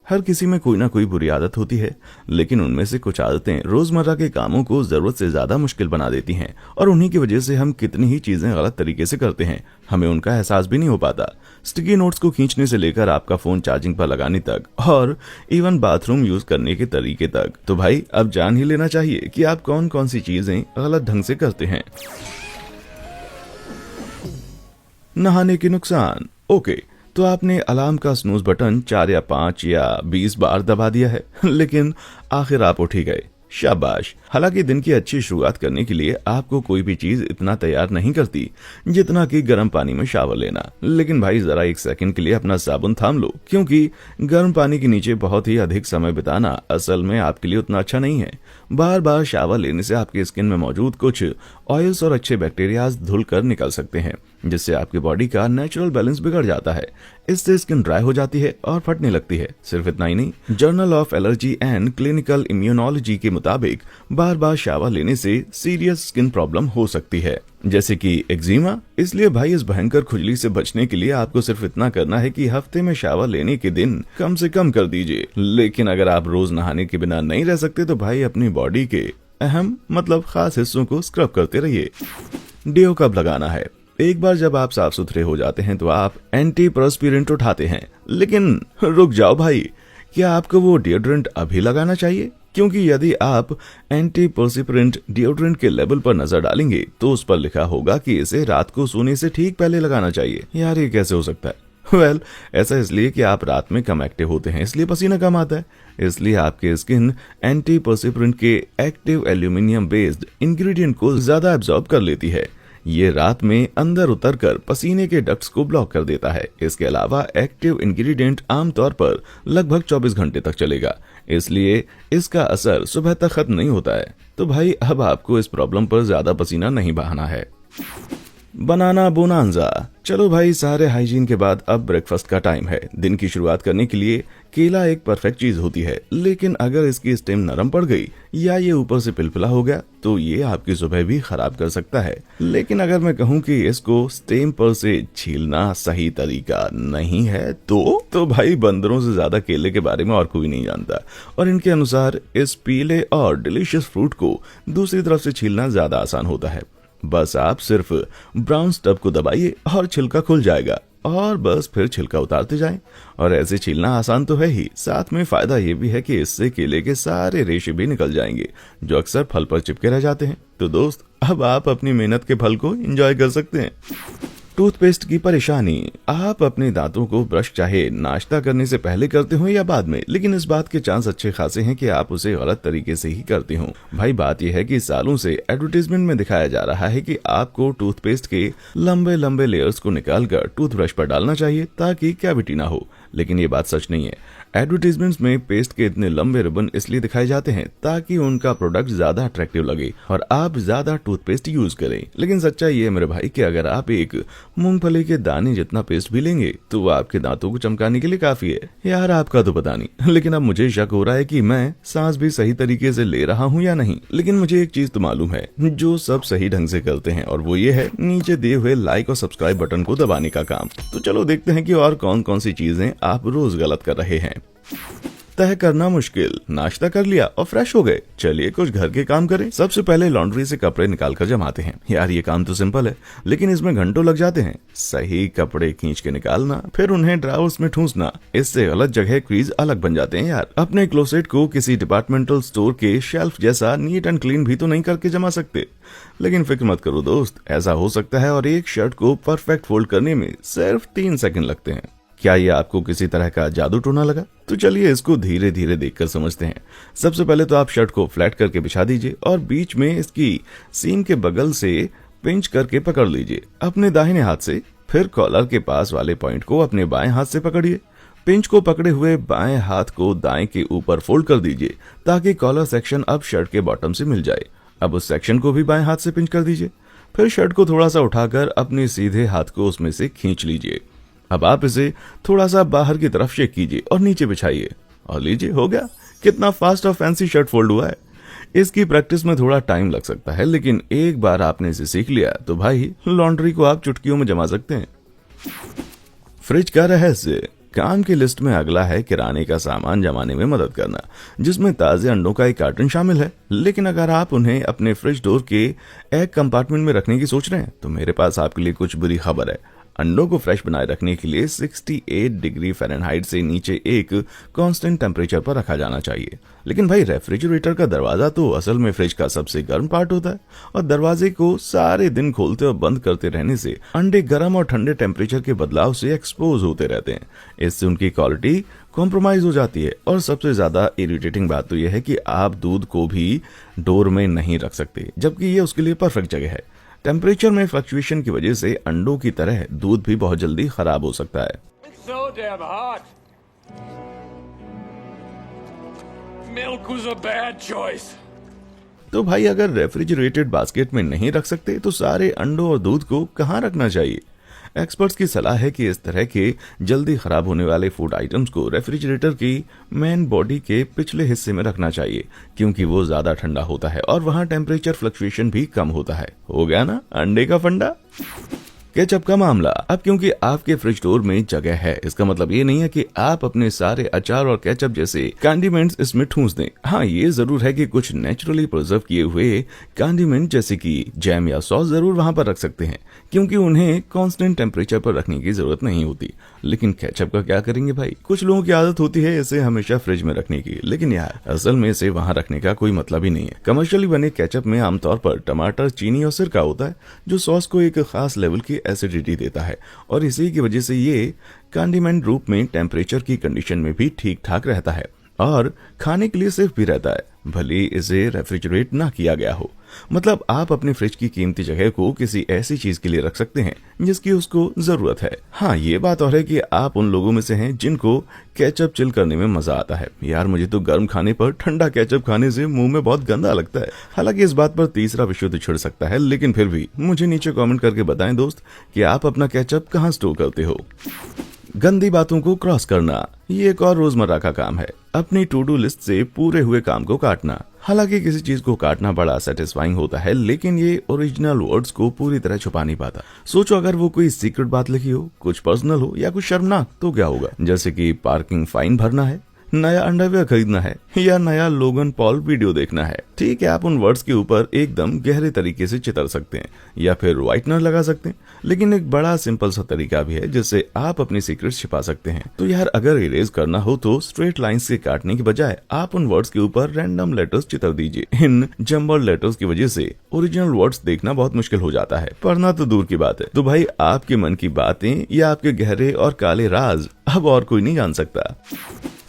हर किसी में कोई ना कोई बुरी आदत होती है, लेकिन उनमें से कुछ आदतें रोजमर्रा के कामों को जरूरत से ज्यादा मुश्किल बना देती हैं और उन्हीं की वजह से हम कितनी ही चीजें गलत तरीके से करते हैं, हमें उनका एहसास भी नहीं हो पाता। स्टिकी नोट्स को खींचने से लेकर आपका फोन चार्जिंग पर लगाने तक और इवन बाथरूम यूज करने के तरीके तक। तो भाई अब जान ही लेना चाहिए कि आप कौन कौन सी चीजें गलत ढंग से करते हैं। नहाने के नुकसान। ओके, तो आपने अलार्म का स्नूज बटन 4 या 5 या 20 बार दबा दिया है, लेकिन आखिर आप उठ ही गए, शाबाश। हालांकि दिन की अच्छी शुरुआत करने के लिए आपको कोई भी चीज इतना तैयार नहीं करती जितना कि गर्म पानी में शावर लेना। लेकिन भाई जरा एक सेकंड के लिए अपना साबुन थाम लो, क्योंकि गर्म पानी के नीचे बहुत ही अधिक समय बिताना असल में आपके लिए उतना अच्छा नहीं है। बार बार शावर लेने से आपकी स्किन में मौजूद कुछ ऑयल्स और अच्छे बैक्टीरियाज धुल कर निकल सकते हैं, जिससे आपकी बॉडी का नेचुरल बैलेंस बिगड़ जाता है। इससे स्किन ड्राई हो जाती है और फटने लगती है। सिर्फ इतना ही नहीं, journal of allergy and clinical immunology के मुताबिक बार बार शावर लेने से सीरियस स्किन प्रॉब्लम हो सकती है, जैसे कि एक्जिमा। इसलिए भाई इस भयंकर खुजली से बचने के लिए आपको सिर्फ इतना करना है कि हफ्ते में शावर लेने के दिन कम से कम कर दीजिए। लेकिन अगर आप रोज नहाने के बिना नहीं रह सकते तो भाई अपनी बॉडी के अहम खास हिस्सों को स्क्रब करते रहिए। डियो कब लगाना है? एक बार जब आप साफ सुथरे हो जाते हैं तो आप एंटी परस्पिरेंट उठाते हैं, लेकिन रुक जाओ भाई, क्या आपको वो डिओड्रेंट अभी लगाना चाहिए? क्योंकि यदि आप एंटी परस्पिरेंट डिओड्रेंट के लेवल पर नजर डालेंगे तो उस पर लिखा होगा कि इसे रात को सोने से ठीक पहले लगाना चाहिए। यार ये कैसे हो सकता है? वेल, ऐसा इसलिए कि आप रात में कम एक्टिव होते हैं, इसलिए पसीना कम आता है। इसलिए आपके स्किन एंटी परस्पिरेंट के एक्टिव एल्यूमिनियम बेस्ड इंग्रेडिएंट को ज्यादा एब्जॉर्ब कर लेती है। ये रात में अंदर उतरकर पसीने के डक्ट्स को ब्लॉक कर देता है। इसके अलावा एक्टिव इंग्रेडिएंट आमतौर पर लगभग 24 घंटे तक चलेगा, इसलिए इसका असर सुबह तक खत्म नहीं होता है। तो भाई अब आपको इस प्रॉब्लम पर ज्यादा पसीना नहीं बहाना है। बनाना बोनांजा। चलो भाई, सारे हाइजीन के बाद अब ब्रेकफास्ट का टाइम है। दिन की शुरुआत करने के लिए केला एक परफेक्ट चीज होती है, लेकिन अगर इसकी स्टेम नरम पड़ गई या ये ऊपर से पिलपिला हो गया तो ये आपकी सुबह भी खराब कर सकता है। लेकिन अगर मैं कहूँ कि इसको स्टेम पर से छीलना सही तरीका नहीं है तो भाई बंदरों से ज्यादा केले के बारे में और कोई नहीं जानता, और इनके अनुसार इस पीले और डिलीशियस फ्रूट को दूसरी तरफ से छीलना ज्यादा आसान होता है। बस आप सिर्फ ब्राउन स्टफ को दबाइए और छिलका खुल जाएगा, और बस फिर छिलका उतारते जाएं। और ऐसे छीलना आसान तो है ही, साथ में फायदा ये भी है कि इससे केले के सारे रेशे भी निकल जाएंगे जो अक्सर फल पर चिपके रह जाते हैं। तो दोस्त, अब आप अपनी मेहनत के फल को एंजॉय कर सकते हैं। टूथपेस्ट की परेशानी। आप अपने दांतों को ब्रश चाहे नाश्ता करने से पहले करते हो या बाद में, लेकिन इस बात के चांस अच्छे खासे हैं कि आप उसे गलत तरीके से ही करते हो। भाई बात यह है कि सालों से एडवर्टाइजमेंट में दिखाया जा रहा है कि आपको टूथपेस्ट के लंबे लंबे लेयर्स को निकालकर टूथब्रश पर डालना चाहिए ताकि कैविटी ना हो, लेकिन ये बात सच नहीं है। एडवर्टाइजमेंट्स में पेस्ट के इतने लंबे रिबन इसलिए दिखाए जाते हैं ताकि उनका प्रोडक्ट ज्यादा अट्रैक्टिव लगे और आप ज्यादा टूथपेस्ट यूज करें। लेकिन सच्चाई ये है मेरे भाई कि अगर आप एक मूंगफली के दाने जितना पेस्ट भी लेंगे तो वो आपके दांतों को चमकाने के लिए काफी है। यार आपका तो पता नहीं, लेकिन अब मुझे शक हो रहा है कि मैं सांस भी सही तरीके से ले रहा हूँ या नहीं। लेकिन मुझे एक चीज तो मालूम है जो सब सही ढंग से करते हैं, और वो ये है नीचे दिए हुए लाइक और सब्सक्राइब बटन को दबाने का काम। तो चलो देखते हैं कि और कौन कौन सी चीजें आप रोज गलत कर रहे हैं। तय करना मुश्किल। नाश्ता कर लिया और फ्रेश हो गए, चलिए कुछ घर के काम करें। सबसे पहले लॉन्ड्री से कपड़े निकालकर जमाते हैं। यार ये काम तो सिंपल है, लेकिन इसमें घंटों लग जाते हैं। सही कपड़े खींच के निकालना, फिर उन्हें ड्रावर्स में ठूंसना, इससे गलत जगह क्रीज अलग बन जाते हैं। यार अपने क्लोसेट को किसी डिपार्टमेंटल स्टोर के शेल्फ जैसा नीट एंड क्लीन भी तो नहीं करके जमा सकते। लेकिन फिक्र मत करो दोस्त, ऐसा हो सकता है, और एक शर्ट को परफेक्ट फोल्ड करने में सिर्फ 3 सेकंड लगते हैं। क्या ये आपको किसी तरह का जादू टोना लगा? तो चलिए इसको धीरे धीरे देखकर समझते हैं। सबसे पहले तो आप शर्ट को फ्लैट करके बिछा दीजिए और बीच में इसकी सीम के बगल से पिंच करके पकड़ लीजिए अपने दाहिने हाथ से। फिर कॉलर के पास वाले पॉइंट को अपने बाएं हाथ से पकड़िए। पिंच को पकड़े हुए बाएं हाथ को दाएं के ऊपर फोल्ड कर दीजिए ताकि कॉलर सेक्शन अब शर्ट के बॉटम से मिल जाए। अब उस सेक्शन को भी बाएं हाथ से पिंच कर दीजिए। फिर शर्ट को थोड़ा सा उठाकर अपने सीधे हाथ को उसमें से खींच लीजिए। अब आप इसे थोड़ा सा बाहर की तरफ शेक कीजिए और नीचे बिछाइए, और लीजिए हो गया। कितना फास्ट और फैंसी शर्ट फोल्ड हुआ है। इसकी प्रैक्टिस में थोड़ा टाइम लग सकता है, लेकिन एक बार आपने इसे सीख लिया तो भाई लॉन्ड्री को आप चुटकियों में जमा सकते हैं। फ्रिज का रहस्य। काम की लिस्ट में अगला है किराने का सामान जमाने में मदद करना, जिसमें ताजे अंडों का एक कार्टन शामिल है। लेकिन अगर आप उन्हें अपने फ्रिज डोर के एक कंपार्टमेंट में रखने की सोच रहे हैं तो मेरे पास आपके लिए कुछ बुरी खबर है। अंडों को फ्रेश बनाए रखने के लिए 68 डिग्री फ़ारेनहाइट से नीचे एक कांस्टेंट टेम्परेचर पर रखा जाना चाहिए। लेकिन भाई, रेफ्रिजरेटर का दरवाजा तो असल में फ्रिज का सबसे गर्म पार्ट होता है, और दरवाजे को सारे दिन खोलते और बंद करते रहने से अंडे गर्म और ठंडे टेम्परेचर के बदलाव से एक्सपोज होते रहते हैं। इससे उनकी क्वालिटी कॉम्प्रोमाइज हो जाती है। और सबसे ज्यादा इरिटेटिंग बात तो यह है कि आप दूध को भी डोर में नहीं रख सकते, जबकि ये उसके लिए परफेक्ट जगह है। टेम्परेचर में फ्लक्चुएशन की वजह से अंडों की तरह दूध भी बहुत जल्दी खराब हो सकता है। So damn hot. Milk was a bad choice. तो भाई, अगर रेफ्रिजरेटेड बास्केट में नहीं रख सकते तो सारे अंडों और दूध को कहाँ रखना चाहिए? एक्सपर्ट्स की सलाह है कि इस तरह के जल्दी खराब होने वाले फूड आइटम्स को रेफ्रिजरेटर की मेन बॉडी के पिछले हिस्से में रखना चाहिए, क्योंकि वो ज्यादा ठंडा होता है और वहां टेम्परेचर फ्लक्चुएशन भी कम होता है। हो गया ना अंडे का फंडा। केचप का मामला, अब क्योंकि आपके फ्रिज डोर में जगह है, इसका मतलब ये नहीं है कि आप अपने सारे अचार और केचप जैसे कंडीमेंट्स इसमें ठूंस दें। हाँ, ये जरूर है कि कुछ नेचुरली प्रिजर्व किए हुए कंडीमेंट जैसे कि जैम या सॉस जरूर वहां पर रख सकते हैं, क्योंकि उन्हें कांस्टेंट टेम्परेचर पर रखने की जरूरत नहीं होती। लेकिन केचप का क्या करेंगे भाई? कुछ लोगों की आदत होती है इसे हमेशा फ्रिज में रखने की, लेकिन यार असल में इसे वहां रखने का कोई मतलब ही नहीं है। कमर्शियली बने केचप में आमतौर पर टमाटर, चीनी और सिरका होता है, जो सॉस को एक खास लेवल की एसिडिटी देता है, और इसी की वजह से ये कंडीमेंट रूप में टेम्परेचर की कंडीशन में भी ठीक ठाक रहता है और खाने के लिए सेफ भी रहता है, भले इसे रेफ्रिजरेट ना किया गया हो। मतलब आप अपने फ्रिज की कीमती जगह को किसी ऐसी चीज के लिए रख सकते हैं जिसकी उसको जरूरत है। हाँ, ये बात और है कि आप उन लोगों में से हैं जिनको केचप चिल करने में मजा आता है। यार, मुझे तो गर्म खाने पर ठंडा केचप खाने से मुंह में बहुत गंदा लगता है। हालांकि इस बात पर तीसरा विषय तो छिड़ सकता है, लेकिन फिर भी मुझे नीचे कमेंट करके बताएं दोस्त कि आप अपना केचप कहाँ स्टोर करते हो। गंदी बातों को क्रॉस करना, ये एक और रोजमर्रा का काम है। अपनी टू डू लिस्ट से पूरे हुए काम को काटना। हालांकि किसी चीज को काटना बड़ा सेटिस्फाइंग होता है, लेकिन ये ओरिजिनल वर्ड्स को पूरी तरह छुपा नहीं पाता। सोचो, अगर वो कोई सीक्रेट बात लिखी हो, कुछ पर्सनल हो या कुछ शर्मनाक, तो क्या होगा? जैसे कि पार्किंग फाइन भरना है, नया अंडरवेयर खरीदना है या नया लोगन पॉल वीडियो देखना है। ठीक है, आप उन वर्ड्स के ऊपर एकदम गहरे तरीके से चितर सकते हैं या फिर व्हाइटनर लगा सकते हैं, लेकिन एक बड़ा सिंपल सा तरीका भी है जिससे आप अपनी सीक्रेट्स छिपा सकते हैं। तो यार, अगर इरेज करना हो तो स्ट्रेट लाइंस के काटने के बजाय आप उन वर्ड्स के ऊपर रैंडम लेटर्स चितर दीजिए। इन जम्बल लेटर्स की वजह से ओरिजिनल वर्ड्स देखना बहुत मुश्किल हो जाता है, पढ़ना तो दूर की बात है। तो भाई, आपके मन की बातें या आपके गहरे और काले राज अब और कोई नहीं जान सकता।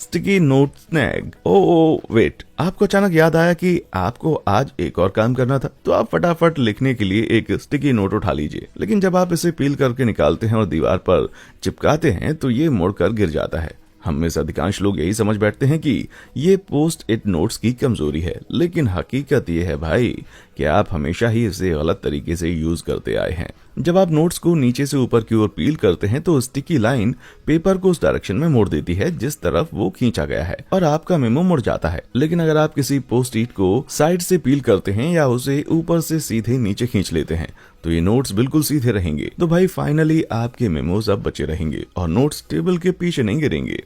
Sticky note snag. Oh wait, आपको अचानक याद आया कि आपको आज एक और काम करना था, तो आप फटाफट लिखने के लिए एक स्टिकी नोट उठा लीजिए। लेकिन जब आप इसे पील करके निकालते हैं और दीवार पर चिपकाते हैं तो ये मुड़कर गिर जाता है। हम में से अधिकांश लोग यही समझ बैठते हैं कि ये पोस्ट इट नोट्स की कमजोरी है, लेकिन हकीकत ये है भाई कि आप हमेशा ही इसे गलत तरीके से यूज करते आए हैं। जब आप नोट्स को नीचे से ऊपर की ओर पील करते हैं तो स्टिकी लाइन पेपर को उस डायरेक्शन में मोड़ देती है जिस तरफ वो खींचा गया है, और आपका मेमो मुड़ जाता है। लेकिन अगर आप किसी पोस्ट इट को साइड से पील करते हैं या उसे ऊपर से सीधे नीचे खींच लेते हैं तो ये नोट्स बिल्कुल सीधे रहेंगे। तो भाई, फाइनली आपके मेमोज अब बचे रहेंगे और नोट्स टेबल के पीछे नहीं गिरेंगे।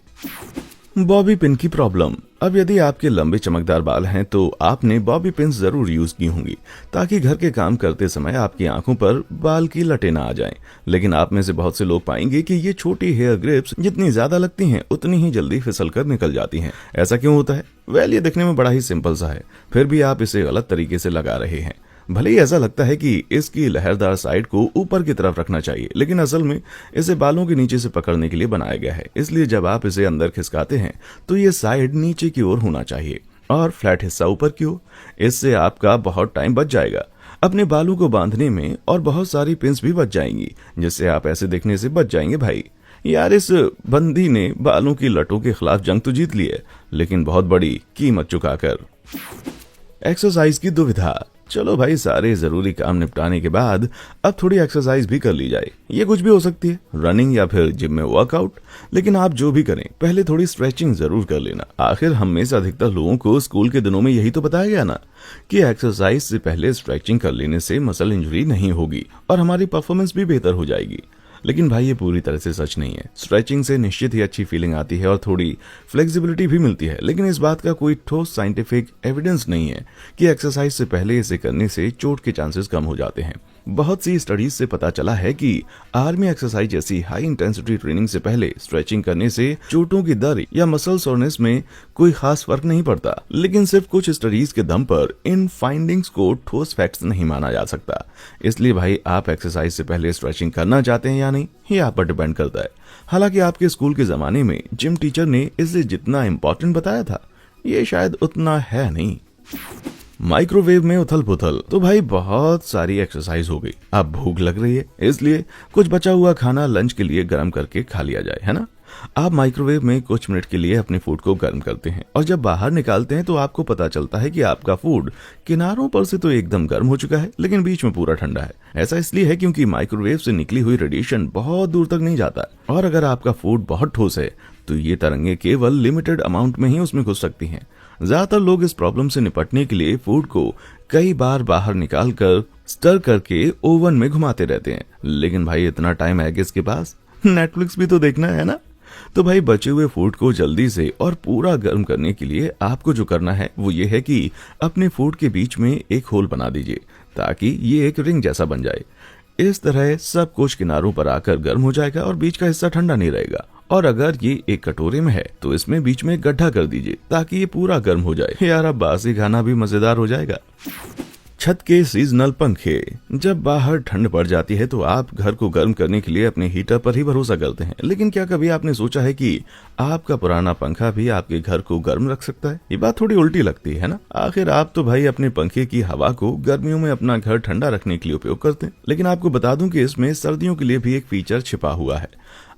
बॉबी पिन की प्रॉब्लम। अब यदि आपके लंबे चमकदार बाल हैं तो आपने बॉबी पिन जरूर यूज की होंगी, ताकि घर के काम करते समय आपकी आंखों पर बाल की लटें ना आ जाएं। लेकिन आप में से बहुत से लोग पाएंगे कि ये छोटी हेयर ग्रिप्स जितनी ज्यादा लगती हैं उतनी ही जल्दी फिसल कर निकल जाती हैं। ऐसा क्यों होता है? वेल, ये दिखने में बड़ा ही सिंपल सा है, फिर भी आप इसे गलत तरीके से लगा रहे हैं। भले ही ऐसा लगता है कि इसकी लहरदार साइड को ऊपर की तरफ रखना चाहिए, लेकिन असल में इसे बालों के नीचे से पकड़ने के लिए बनाया गया है। इसलिए जब आप इसे अंदर खिसकाते हैं तो ये साइड नीचे की ओर होना चाहिए और फ्लैट हिस्सा ऊपर की ओर। इससे आपका बहुत टाइम बच जाएगा अपने बालों को बांधने में, और बहुत सारी पिन्स भी बच जाएंगी, जिससे आप ऐसे देखने से बच जाएंगे। भाई यार, इस बंदी ने बालों की लटों के खिलाफ जंग तो जीत ली है, लेकिन बहुत बड़ी कीमत चुकाकर। एक्सरसाइज की दुविधा। चलो भाई, सारे जरूरी काम निपटाने के बाद अब थोड़ी एक्सरसाइज भी कर ली जाए। ये कुछ भी हो सकती है, रनिंग या फिर जिम में वर्कआउट। लेकिन आप जो भी करें, पहले थोड़ी स्ट्रेचिंग जरूर कर लेना। आखिर हम में से अधिकतर लोगों को स्कूल के दिनों में यही तो बताया गया ना कि एक्सरसाइज से पहले स्ट्रेचिंग कर लेने से मसल इंजरी नहीं होगी और हमारी परफॉर्मेंस भी बेहतर हो जाएगी। लेकिन भाई ये पूरी तरह से सच नहीं है। स्ट्रेचिंग से निश्चित ही अच्छी फीलिंग आती है और थोड़ी फ्लेक्सिबिलिटी भी मिलती है, लेकिन इस बात का कोई ठोस साइंटिफिक एविडेंस नहीं है कि एक्सरसाइज से पहले इसे करने से चोट के चांसेस कम हो जाते हैं। बहुत सी स्टडीज से पता चला है कि आर्मी एक्सरसाइज जैसी हाई इंटेंसिटी ट्रेनिंग से पहले स्ट्रेचिंग करने से चोटों की दर या मसल सोरनेस में कोई खास फर्क नहीं पड़ता, लेकिन सिर्फ कुछ स्टडीज के दम पर इन फाइंडिंग्स को ठोस फैक्ट्स नहीं माना जा सकता। इसलिए भाई आप एक्सरसाइज से पहले स्ट्रेचिंग करना चाहते हैं या नहीं, ये आप पर डिपेंड करता है। हालांकि आपके स्कूल के जमाने में जिम टीचर ने इसे जितना इम्पोर्टेंट बताया था, ये शायद उतना है नहीं। माइक्रोवेव में उथल पुथल, तो भाई बहुत सारी एक्सरसाइज हो गई। अब भूख लग रही है, इसलिए कुछ बचा हुआ खाना लंच के लिए गर्म करके खा लिया जाए, है ना। आप माइक्रोवेव में कुछ मिनट के लिए अपने फूड को गर्म करते हैं और जब बाहर निकालते हैं तो आपको पता चलता है कि आपका फूड किनारों पर से तो एकदम गर्म हो चुका है, लेकिन बीच में पूरा ठंडा है। ऐसा इसलिए है क्योंकि माइक्रोवेव से निकली हुई रेडिएशन बहुत दूर तक नहीं जाता, और अगर आपका फूड बहुत ठोस है तो ये तरंगे केवल लिमिटेड अमाउंट में ही उसमें घुस सकती हैं। ज्यादातर लोग इस प्रॉब्लम से निपटने के लिए फूड को कई बार बाहर निकालकर स्टर करके ओवन में घुमाते रहते हैं, लेकिन भाई इतना टाइम है किसके पास, नेटफ्लिक्स भी तो देखना है ना। तो भाई बचे हुए फूड को जल्दी से और पूरा गर्म करने के लिए आपको जो करना है वो ये है कि अपने फूड के बीच में एक होल बना दीजिए ताकि ये एक रिंग जैसा बन जाए। इस तरह सब कुछ किनारों पर आकर गर्म हो जाएगा और बीच का हिस्सा ठंडा नहीं रहेगा। और अगर ये एक कटोरे में है तो इसमें बीच में गड्ढा कर दीजिए ताकि ये पूरा गर्म हो जाए। यार अब बासी खाना भी मजेदार हो जाएगा। छत के सीजनल पंखे, जब बाहर ठंड पड़ जाती है तो आप घर को गर्म करने के लिए अपने हीटर पर ही भरोसा करते हैं, लेकिन क्या कभी आपने सोचा है कि आपका पुराना पंखा भी आपके घर को गर्म रख सकता है। ये बात थोड़ी उल्टी लगती है ना। आखिर आप तो भाई अपने पंखे की हवा को गर्मियों में अपना घर ठंडा रखने के लिए उपयोग करते हैं, लेकिन आपको बता दूं कि इसमें सर्दियों के लिए भी एक फीचर छिपा हुआ है।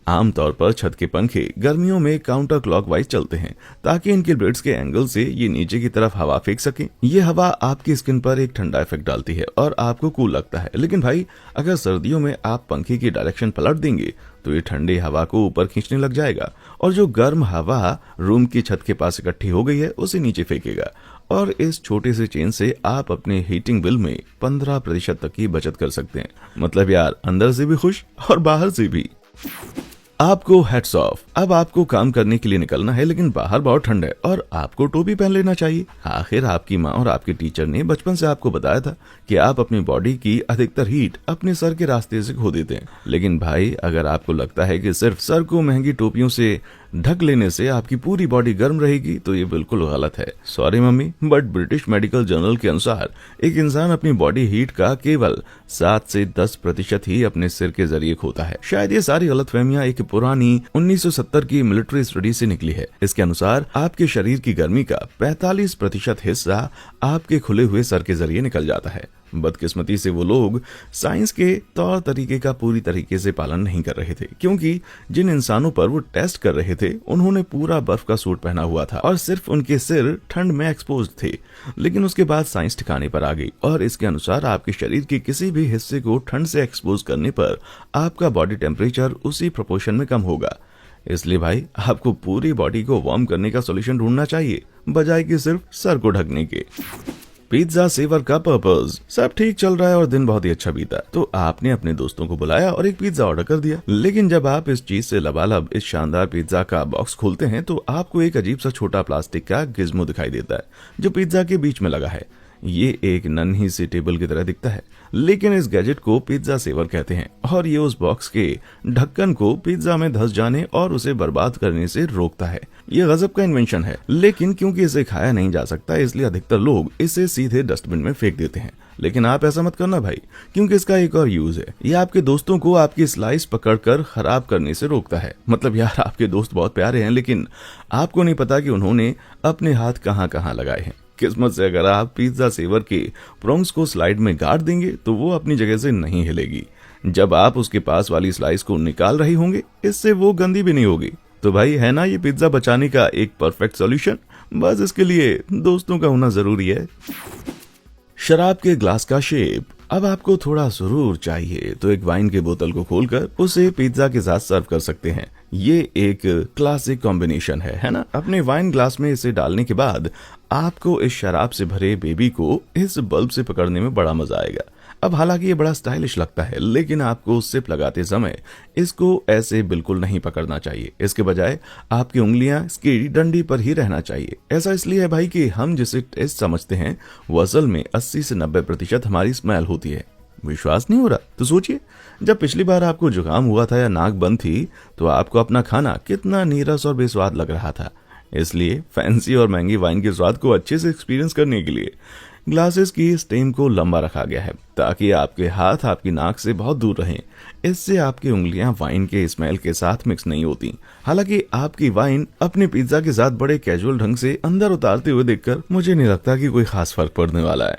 आमतौर पर छत के पंखे गर्मियों में काउंटर क्लॉकवाइज चलते हैं ताकि इनके ब्लेड्स के एंगल से ये नीचे की तरफ हवा फेंक सके। ये हवा आपकी स्किन पर एक ठंडा इफेक्ट डालती है और आपको कूल लगता है, लेकिन भाई अगर सर्दियों में आप पंखे की डायरेक्शन पलट देंगे तो ये ठंडी हवा को ऊपर खींचने लग जाएगा और जो गर्म हवा रूम की छत के पास इकट्ठी हो गई है उसे नीचे फेंकेगा। और इस छोटे से चेंज से आप अपने हीटिंग बिल में 15% तक की बचत कर सकते हैं। मतलब यार अंदर से भी खुश और बाहर से भी। आपको हेड्स ऑफ। अब आपको काम करने के लिए निकलना है, लेकिन बाहर बहुत ठंड है और आपको टोपी पहन लेना चाहिए। आखिर आपकी माँ और आपके टीचर ने बचपन से आपको बताया था कि आप अपनी बॉडी की अधिकतर हीट अपने सर के रास्ते से खो देते हैं। लेकिन भाई अगर आपको लगता है कि सिर्फ सर को महंगी टोपियों से ढक लेने से आपकी पूरी बॉडी गर्म रहेगी तो ये बिल्कुल गलत है। Sorry mummy, but British medical journal के अनुसार एक इंसान अपनी बॉडी हीट का केवल 7 से 10% ही अपने सिर के जरिए खोता है। शायद ये सारी गलतफहमियां एक पुरानी 1970 की मिलिट्री स्टडी से निकली है। इसके अनुसार आपके शरीर की गर्मी का 45% हिस्सा आपके खुले हुए सर के जरिए निकल जाता है। बदकिस्मती से वो लोग साइंस के तौर तरीके का पूरी तरीके से पालन नहीं कर रहे थे, क्योंकि जिन इंसानों पर वो टेस्ट कर रहे थे उन्होंने पूरा बर्फ का सूट पहना हुआ था और सिर्फ उनके सिर ठंड में एक्सपोज थे। लेकिन उसके बाद साइंस ठिकाने पर आ गई और इसके अनुसार आपके शरीर के किसी भी हिस्से को ठंड से एक्सपोज करने पर आपका बॉडी टेम्परेचर उसी प्रोपोर्शन में कम होगा। इसलिए भाई आपको पूरी बॉडी को वार्म करने का सोल्यूशन ढूंढना चाहिए, बजाय कि सिर्फ सर को ढकने के। पिज्जा सेवर का पर्पस। सब ठीक चल रहा है और दिन बहुत ही अच्छा बीता, तो आपने अपने दोस्तों को बुलाया और एक पिज्जा ऑर्डर कर दिया। लेकिन जब आप इस चीज से लबालब इस शानदार पिज्जा का बॉक्स खोलते हैं तो आपको एक अजीब सा छोटा प्लास्टिक का गिज्मो दिखाई देता है जो पिज्जा के बीच में लगा है। ये एक नन्ही सी टेबल की तरह दिखता है, लेकिन इस गैजेट को पिज्जा सेवर कहते हैं और ये उस बॉक्स के ढक्कन को पिज्जा में धंस जाने और उसे बर्बाद करने से रोकता है। ये गजब का इन्वेंशन है, लेकिन क्योंकि इसे खाया नहीं जा सकता इसलिए अधिकतर लोग इसे सीधे डस्टबिन में फेंक देते हैं। लेकिन आप ऐसा मत करना भाई, क्योंकि इसका एक और यूज है। ये आपके दोस्तों को आपकी स्लाइस पकड़कर खराब करने से रोकता है। मतलब यार आपके दोस्त बहुत प्यारे हैं, लेकिन आपको नहीं पता कि उन्होंने अपने हाथ कहाँ कहाँ लगाए हैं। किस्मत से अगर आप पिज्जा सेवर के प्रोंग्स को स्लाइड में गाड़ देंगे तो वो अपनी जगह से नहीं हिलेगी। जब आप उसके पास वाली स्लाइस को निकाल रही होंगे इससे वो गंदी भी नहीं होगी। तो भाई है ना ये पिज्जा बचाने का एक परफेक्ट सॉल्यूशन। बस इसके लिए दोस्तों का होना जरूरी है। शराब के ग्लास का शेप। अब आपको थोड़ा सुरूर चाहिए तो एक वाइन की बोतल को खोलकर उसे पिज्जा के साथ सर्व कर सकते हैं। ये एक क्लासिक कॉम्बिनेशन है ना। अपने वाइन ग्लास में इसे डालने के बाद आपको इस शराब से भरे बेबी को इस बल्ब से पकड़ने में बड़ा मजा आएगा। अब हालांकि ये बड़ा स्टाइलिश लगता है, लेकिन आपको सिप लगाते समय इसको ऐसे बिल्कुल नहीं पकड़ना चाहिए। इसके बजाय आपकी उंगलियां इसकी डंडी पर ही रहना चाहिए। ऐसा इसलिए है भाई कि हम जिसे टेस्ट समझते हैं वो असल में 80 से 90% हमारी स्मेल होती है। विश्वास नहीं हो रहा तो सोचिए, जब पिछली बार आपको जुकाम हुआ था या नाक बंद थी तो आपको अपना खाना कितना नीरस और बेस्वाद लग रहा था। इसलिए फैंसी और महंगी वाइन के स्वाद को अच्छे से एक्सपीरियंस करने के लिए ग्लासेस की स्टेम को लंबा रखा गया है ताकि आपके हाथ आपकी नाक से बहुत दूर रहें। इससे आपकी उंगलियां वाइन के स्मेल के साथ मिक्स नहीं होती। हालांकि आपकी वाइन अपने पिज्जा के साथ बड़े कैजुअल ढंग से अंदर उतारते हुए देखकर मुझे नहीं लगता कि कोई खास फर्क पड़ने वाला है।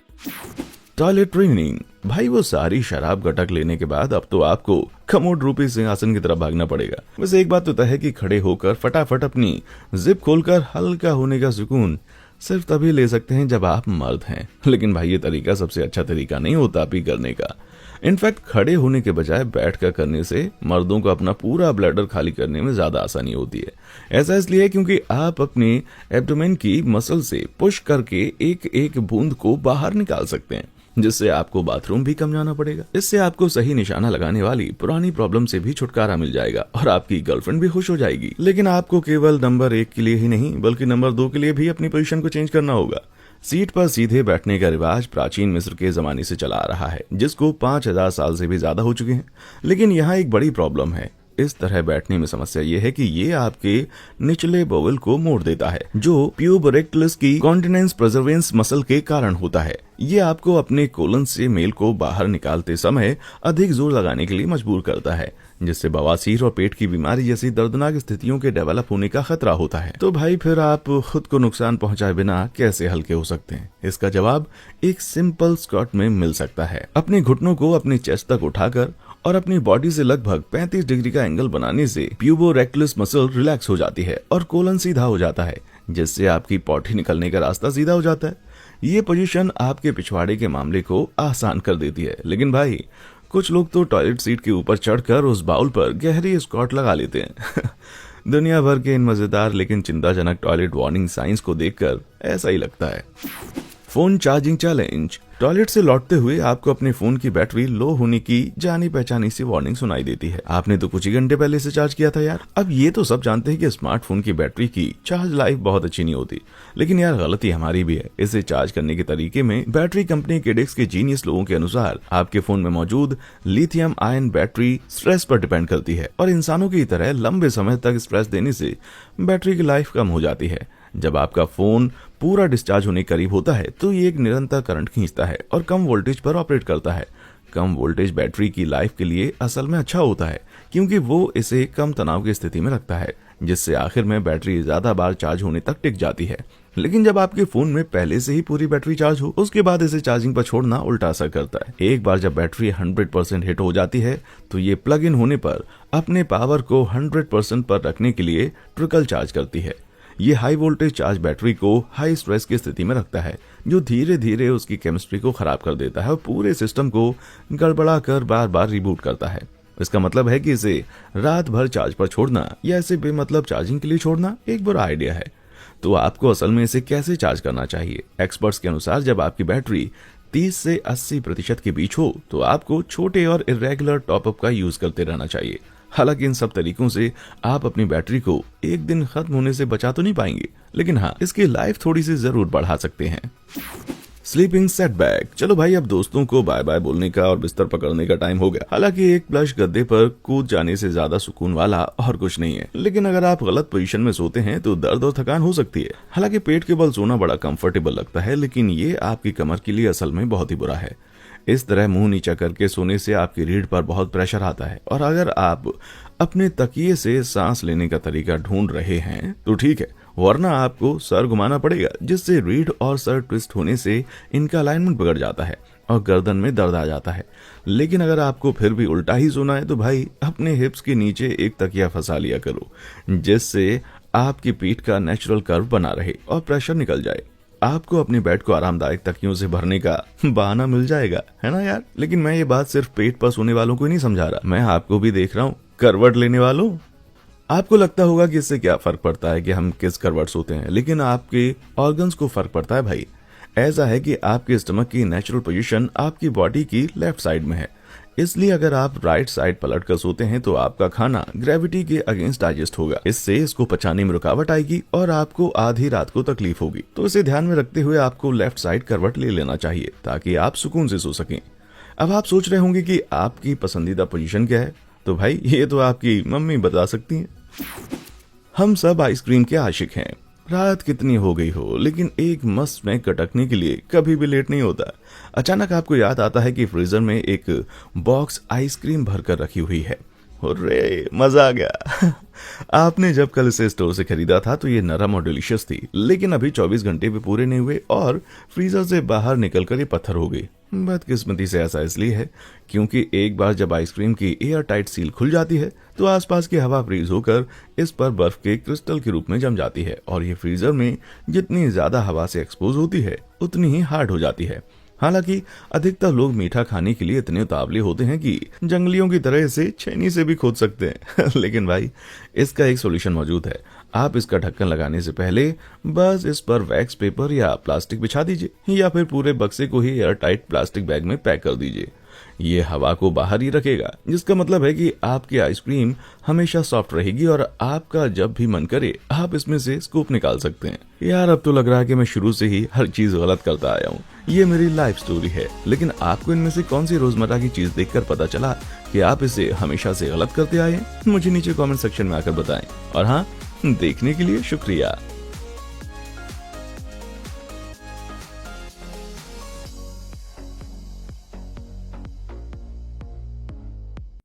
Toilet training. भाई वो सारी शराब गटक लेने के बाद अब तो आपको कमोड रूपी सिंहासन की तरफ भागना पड़ेगा। वैसे एक बात तो तय है कि खड़े होकर फटाफट अपनी जिप खोलकर हल्का होने का सुकून सिर्फ तभी ले सकते हैं जब आप मर्द हैं। लेकिन भाई ये तरीका सबसे अच्छा तरीका नहीं होता पी करने का। इनफैक्ट खड़े होने के बजाय बैठकर करने से मर्दों को अपना पूरा ब्लैडर खाली करने में ज्यादा आसानी होती है। ऐसा इसलिए क्योंकि आप अपने एब्डोमेन की मसल से पुश करके एक एक बूंद को बाहर निकाल सकते हैं, जिससे आपको बाथरूम भी कम जाना पड़ेगा। इससे आपको सही निशाना लगाने वाली पुरानी प्रॉब्लम से भी छुटकारा मिल जाएगा और आपकी गर्लफ्रेंड भी खुश हो जाएगी। लेकिन आपको केवल नंबर 1 के लिए ही नहीं बल्कि नंबर 2 के लिए भी अपनी पोजीशन को चेंज करना होगा। सीट पर सीधे बैठने का रिवाज प्राचीन मिस्र के जमाने से चला आ रहा है, जिसको 5000 साल से भी ज्यादा हो चुके हैं। लेकिन यहाँ एक बड़ी प्रॉब्लम है। इस तरह बैठने में समस्या ये है कि ये आपके निचले बोवल को मोड़ देता है, जो प्यूबरेक्टस की कॉन्टिनेंस प्रेजर्वेंस मसल के कारण होता है। ये आपको अपने कोलन से मेल को बाहर निकालते समय अधिक जोर लगाने के लिए मजबूर करता है, जिससे बवासीर और पेट की बीमारी जैसी दर्दनाक स्थितियों के डेवलप होने का खतरा होता है। तो भाई फिर आप खुद को नुकसान पहुंचाए बिना कैसे हल्के हो सकते हैं? इसका जवाब एक सिंपल स्क्वाट में मिल सकता है। अपने घुटनों को अपनी चेस्ट तक उठाकर और अपनी बॉडी से लगभग 35 डिग्री का एंगल बनाने से प्यूबोरेक्टस मसल रिलैक्स हो जाती है और कोलन सीधा हो जाता है, जिससे आपकी पॉटी निकलने का रास्ता सीधा हो जाता है। ये पोजीशन आपके पिछवाड़े के मामले को आसान कर देती है। लेकिन भाई कुछ लोग तो टॉयलेट सीट के ऊपर चढ़कर उस बाउल पर गहरी स्क्वाट लगा लेते हैं। दुनिया भर के इन मजेदार लेकिन चिंताजनक टॉयलेट वार्निंग साइंस को देखकर ऐसा ही लगता है। Phone charging challenge. टॉयलेट से लौटते हुए आपको अपने फोन की बैटरी लो होने की जानी पहचानी सी वार्निंग सुनाई देती है। आपने तो कुछ ही घंटे पहले से चार्ज किया था यार। अब ये तो सब जानते हैं कि स्मार्टफोन की बैटरी की चार्ज लाइफ बहुत अच्छी नहीं होती, लेकिन यार गलती हमारी भी है। इसे चार्ज करने के तरीके में बैटरी कंपनी केडेक्स के जीनियस लोगों के अनुसार आपके फोन में मौजूद लिथियम आयन बैटरी स्ट्रेस पर डिपेंड करती है और इंसानों की तरह लंबे समय तक स्ट्रेस देने से बैटरी की लाइफ कम हो जाती है। जब आपका फोन पूरा डिस्चार्ज होने करीब होता है तो ये एक निरंतर करंट खींचता है और कम वोल्टेज पर ऑपरेट करता है। कम वोल्टेज बैटरी की लाइफ के लिए असल में अच्छा होता है, क्योंकि वो इसे कम तनाव की स्थिति में रखता है, जिससे आखिर में बैटरी ज्यादा बार चार्ज होने तक टिक जाती है। लेकिन जब आपके फोन में पहले से ही पूरी बैटरी चार्ज हो, उसके बाद इसे चार्जिंग पर छोड़ना उल्टा असर करता है। एक बार जब बैटरी 100% हिट हो जाती है तो ये प्लग इन होने पर अपने पावर को 100% पर रखने के लिए ट्रिकल चार्ज करती है। ये हाई वोल्टेज चार्ज बैटरी को हाई स्ट्रेस की स्थिति में रखता है, जो धीरे धीरे उसकी केमिस्ट्री को खराब कर देता है और पूरे सिस्टम को गड़बड़ा कर बार बार रिबूट करता है। इसका मतलब है कि इसे रात भर चार्ज पर छोड़ना या इसे बेमतलब चार्जिंग के लिए छोड़ना एक बुरा आइडिया है। तो आपको असल में इसे कैसे चार्ज करना चाहिए? एक्सपर्ट्स के अनुसार जब आपकी बैटरी 30 से 80% के बीच हो तो आपको छोटे और इरेगुलर टॉपअप का यूज करते रहना चाहिए। हालांकि इन सब तरीकों से आप अपनी बैटरी को एक दिन खत्म होने से बचा तो नहीं पाएंगे, लेकिन हाँ, इसकी लाइफ थोड़ी सी जरूर बढ़ा सकते हैं। Sleeping setback. चलो भाई, अब दोस्तों को बाय बाय बोलने का और बिस्तर पकड़ने का टाइम हो गया। हालांकि एक प्लश गद्दे पर कूद जाने से ज्यादा सुकून वाला और कुछ नहीं है, लेकिन अगर आप गलत पोजीशन में सोते हैं तो दर्द और थकान हो सकती है। हालांकि पेट के बल सोना बड़ा कंफर्टेबल लगता है, लेकिन ये आपकी कमर के लिए असल में बहुत ही बुरा है। इस तरह मुंह नीचा करके सोने से आपकी रीढ़ पर बहुत प्रेशर आता है, और अगर आप अपने तकिए से सांस लेने का तरीका ढूंढ रहे हैं तो ठीक है, वरना आपको सर घुमाना पड़ेगा, जिससे रीढ़ और सर ट्विस्ट होने से इनका अलाइनमेंट बिगड़ जाता है और गर्दन में दर्द आ जाता है। लेकिन अगर आपको फिर भी उल्टा ही सोना है तो भाई अपने हिप्स के नीचे एक तकिया फंसा लिया करो, जिससे आपकी पीठ का नेचुरल कर्व बना रहे और प्रेशर निकल जाए। आपको अपने बेड को आरामदायक तकियों से भरने का बहाना मिल जाएगा, है ना यार? लेकिन मैं ये बात सिर्फ पेट पर सोने वालों को ही नहीं समझा रहा, मैं आपको भी देख रहा हूँ। करवट लेने वालों, आपको लगता होगा कि इससे क्या फर्क पड़ता है कि हम किस करवट सोते हैं, लेकिन आपके ऑर्गन्स को फर्क पड़ता है भाई। ऐसा है कि आपके स्टमक की नेचुरल पोजीशन आपकी बॉडी की लेफ्ट साइड में है, इसलिए अगर आप राइट साइड पलट कर सोते हैं तो आपका खाना ग्रेविटी के अगेंस्ट डाइजेस्ट होगा। इससे इसको पचाने में रुकावट आएगी और आपको आधी रात को तकलीफ होगी। तो इसे ध्यान में रखते हुए आपको लेफ्ट साइड करवट ले लेना चाहिए ताकि आप सुकून से सो सकें। अब आप सोच रहे होंगे कि आपकी पसंदीदा पोजीशन क्या है, तो भाई ये तो आपकी मम्मी बता सकती हैं। हम सब आइसक्रीम के आशिक हैं। रात कितनी हो गई हो, लेकिन एक मस्त में कटकने के लिए कभी भी लेट नहीं होता। अचानक आपको याद आता है कि फ्रीजर में एक बॉक्स आइसक्रीम भरकर रखी हुई है। अरे मजा आ गया। आपने जब कल इसे स्टोर से खरीदा था तो ये नरम और डिलीशियस थी, लेकिन अभी 24 घंटे भी पूरे नहीं हुए और फ्रीजर से बाहर निकलकर ये पत्थर हो गई। बदकिस्मती से ऐसा इसलिए है क्योंकि एक बार जब आइसक्रीम की एयर टाइट सील खुल जाती है तो आसपास की हवा फ्रीज होकर इस पर बर्फ के क्रिस्टल के रूप में जम जाती है और ये फ्रीजर में जितनी ज्यादा हवा से एक्सपोज होती है उतनी ही हार्ड हो जाती है। हालांकि अधिकतर लोग मीठा खाने के लिए इतने उतावले होते हैं कि जंगलियों की तरह इसे छेनी से भी खोद सकते हैं। लेकिन भाई इसका एक सॉल्यूशन मौजूद है। आप इसका ढक्कन लगाने से पहले बस इस पर वैक्स पेपर या प्लास्टिक बिछा दीजिए या फिर पूरे बक्से को ही एयर टाइट प्लास्टिक बैग में पैक कर दीजिए। ये हवा को बाहर ही रखेगा, जिसका मतलब है कि आपकी आइसक्रीम हमेशा सॉफ्ट रहेगी और आपका जब भी मन करे आप इसमें से स्कूप निकाल सकते हैं। यार अब तो लग रहा है कि मैं शुरू से ही हर चीज गलत करता आया हूँ। ये मेरी लाइफ स्टोरी है, लेकिन आपको इनमें से कौन सी रोजमर्रा की चीज देखकर पता चला कि आप इसे हमेशा से गलत करते आए? मुझे नीचे कमेंट सेक्शन में आकर बताएं। और हाँ, देखने के लिए शुक्रिया।